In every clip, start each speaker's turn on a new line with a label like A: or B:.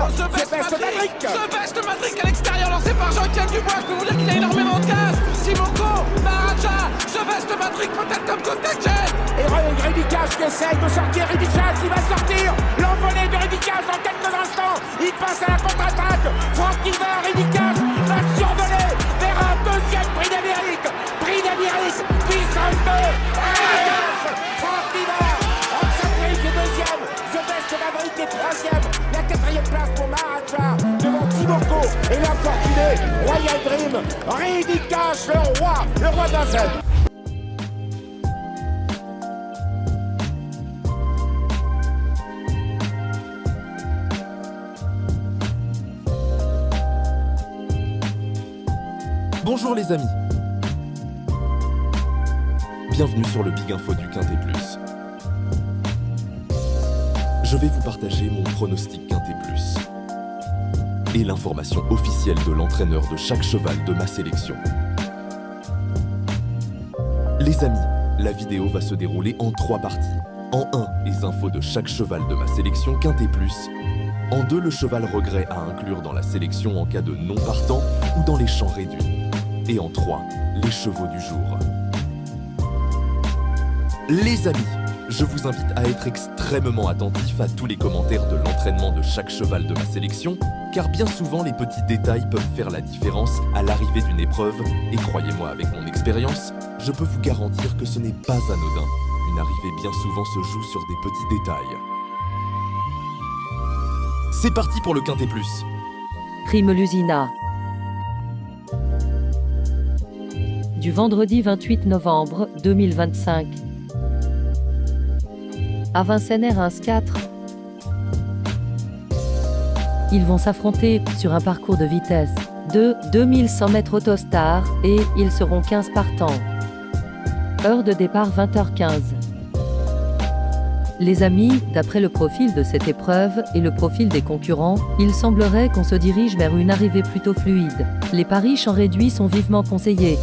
A: The Best Matrix à l'extérieur, lancé par Jean-Étienne Dubois. Je peux vous dire qu'il a énormément de gaz. Simoko, Maharaja, The Best Matrix peut-être comme Kotachen.
B: Et Ridicage qui essaye de sortir. Ridicage qui va sortir. L'envolée de Ridicage dans quelques instants. Il passe à la contre-attaque. Franck Niver, Ridicage va survoler vers un deuxième prix d'Amérique. Prix d'Amérique, puissance 2. Franck Niver, Oxenbridge est deuxième. The Best Maverick est troisième. La quatrième place pour Maharaja devant Timoko et l'infortuné Royal Dream. Ridicage, le roi de Vincennes.
C: Bonjour les amis. Bienvenue sur le Big Info du Quintet Plus. Je vais vous partager mon pronostic Quintet Plus et l'information officielle de l'entraîneur de chaque cheval de ma sélection. Les amis, la vidéo va se dérouler en 3 parties. En 1, les infos de chaque cheval de ma sélection Quintet Plus. En 2, le cheval regret à inclure dans la sélection en cas de non partant ou dans les champs réduits. Et en 3, les chevaux du jour. Les amis, je vous invite à être extrêmement attentifs à tous les commentaires de l'entraînement de chaque cheval de ma sélection, car bien souvent les petits détails peuvent faire la différence à l'arrivée d'une épreuve, et croyez-moi avec mon expérience, je peux vous garantir que ce n'est pas anodin. Une arrivée bien souvent se joue sur des petits détails. C'est parti pour le Quintet Plus.
D: Prime Lusina. Du vendredi 28 novembre 2025. À Vincennes Reims 4. Ils vont s'affronter sur un parcours de vitesse de 2100 mètres Autostar et ils seront 15 partants. Heure de départ 20h15. Les amis, d'après le profil de cette épreuve et le profil des concurrents, il semblerait qu'on se dirige vers une arrivée plutôt fluide. Les paris champs réduits sont vivement conseillés.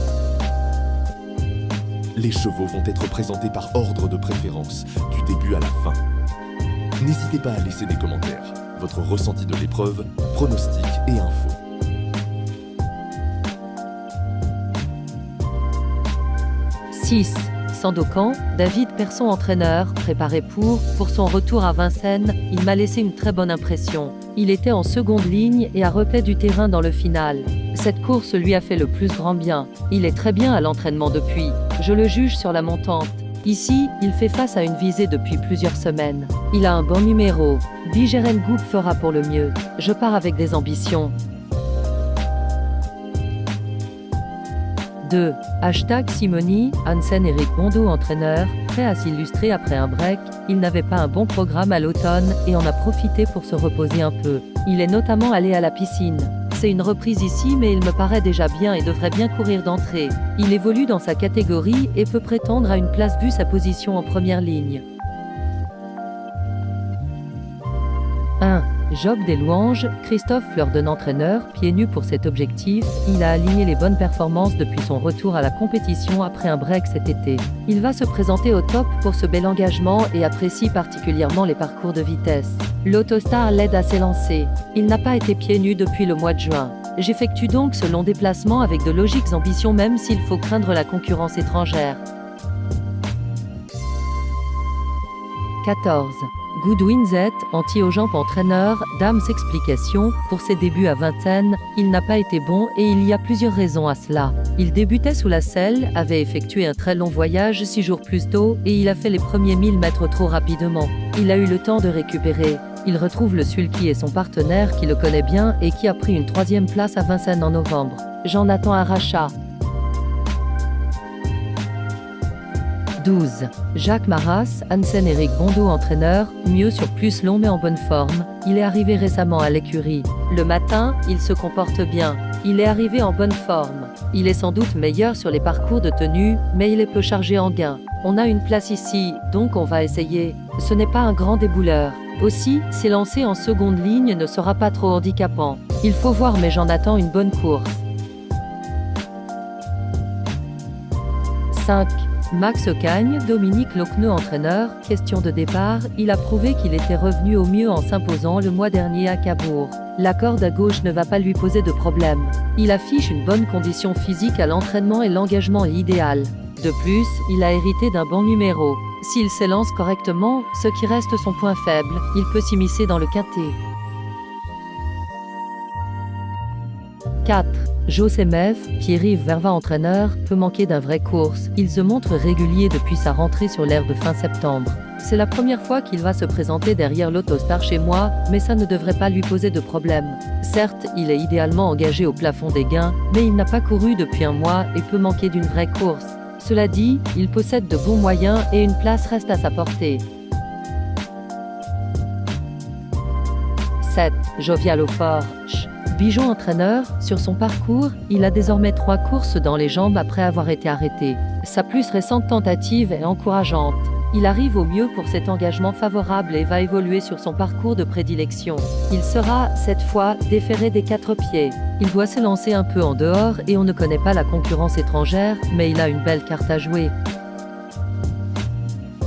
C: Les chevaux vont être présentés par ordre de préférence, du début à la fin. N'hésitez pas à laisser des commentaires, votre ressenti de l'épreuve, pronostics et infos.
D: Sandokan, David Persson entraîneur, préparé pour son retour à Vincennes, il m'a laissé une très bonne impression. Il était en seconde ligne et a repris du terrain dans le final. Cette course lui a fait le plus grand bien. Il est très bien à l'entraînement depuis. Je le juge sur la montante. Ici, il fait face à une visée depuis plusieurs semaines. Il a un bon numéro. Bigeren Group fera pour le mieux. Je pars avec des ambitions. 2. Simoni, Hansen Eric Bondo entraîneur, prêt à s'illustrer après un break. Il n'avait pas un bon programme à l'automne et en a profité pour se reposer un peu. Il est notamment allé à la piscine. C'est une reprise ici mais il me paraît déjà bien et devrait bien courir d'entrée. Il évolue dans sa catégorie et peut prétendre à une place vu sa position en première ligne. 1. Job des louanges, Christophe Fleurden entraîneur, pieds nus pour cet objectif, il a aligné les bonnes performances depuis son retour à la compétition après un break cet été. Il va se présenter au top pour ce bel engagement et apprécie particulièrement les parcours de vitesse. L'Autostar l'aide à s'élancer. Il n'a pas été pieds nus depuis le mois de juin. J'effectue donc ce long déplacement avec de logiques ambitions même s'il faut craindre la concurrence étrangère. 14. Goodwin Z, anti-aux-jambes entraîneur, Dams explication, pour ses débuts à Vincennes, il n'a pas été bon et il y a plusieurs raisons à cela. Il débutait sous la selle, avait effectué un très long voyage 6 jours plus tôt et il a fait les premiers 1000 mètres trop rapidement. Il a eu le temps de récupérer. Il retrouve le sulky et son partenaire qui le connaît bien et qui a pris une 3e place à Vincennes en novembre. Jean-Nathan Arracha. 12. Jacques Maras, Hansen Eric Bondo entraîneur, mieux sur plus long mais en bonne forme. Il est arrivé récemment à l'écurie. Le matin, il se comporte bien. Il est arrivé en bonne forme. Il est sans doute meilleur sur les parcours de tenue, mais il est peu chargé en gain. On a une place ici, donc on va essayer. Ce n'est pas un grand débouleur. Aussi, s'élancer en seconde ligne ne sera pas trop handicapant. Il faut voir mais j'en attends une bonne course. 5. Max Ocagne, Dominique Lochneux entraîneur, question de départ, il a prouvé qu'il était revenu au mieux en s'imposant le mois dernier à Cabourg. La corde à gauche ne va pas lui poser de problème. Il affiche une bonne condition physique à l'entraînement et l'engagement est idéal. De plus, il a hérité d'un bon numéro. S'il s'élance correctement, ce qui reste son point faible, il peut s'immiscer dans le quintet. 4. José Mev, Pierre-Yves Verva entraîneur, peut manquer d'un vrai course. Il se montre régulier depuis sa rentrée sur l'herbe fin septembre. C'est la première fois qu'il va se présenter derrière l'Autostar chez moi, mais ça ne devrait pas lui poser de problème. Certes, il est idéalement engagé au plafond des gains, mais il n'a pas couru depuis un mois et peut manquer d'une vraie course. Cela dit, il possède de bons moyens et une place reste à sa portée. 7. Jovial au fort. Bijon entraîneur, sur son parcours, il a désormais 3 courses dans les jambes après avoir été arrêté. Sa plus récente tentative est encourageante. Il arrive au mieux pour cet engagement favorable et va évoluer sur son parcours de prédilection. Il sera, cette fois, déféré des 4 pieds. Il doit se lancer un peu en dehors et on ne connaît pas la concurrence étrangère, mais il a une belle carte à jouer.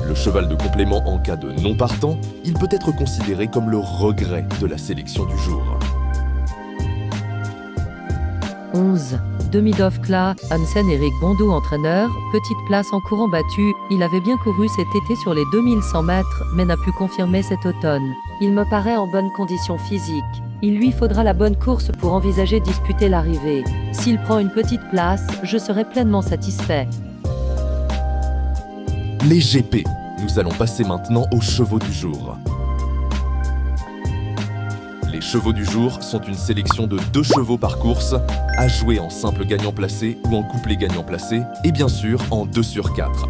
C: Le cheval de complément en cas de non partant, il peut être considéré comme le regret de la sélection du jour.
D: 11. Demidov-Kla, Hansen-Éric Bondeau entraîneur, petite place en courant battu, il avait bien couru cet été sur les 2100 mètres, mais n'a pu confirmer cet automne. Il me paraît en bonne condition physique. Il lui faudra la bonne course pour envisager disputer l'arrivée. S'il prend une petite place, je serai pleinement satisfait.
C: Les GP. Nous allons passer maintenant aux chevaux du jour. Les chevaux du jour sont une sélection de 2 chevaux par course, à jouer en simple gagnant placé ou en couplet gagnant placé, et bien sûr en 2 sur 4.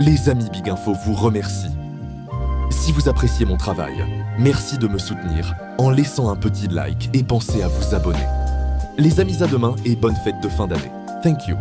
C: Les amis Big Info vous remercient. Si vous appréciez mon travail, merci de me soutenir en laissant un petit like et pensez à vous abonner. Les amis, à demain et bonne fête de fin d'année. Thank you.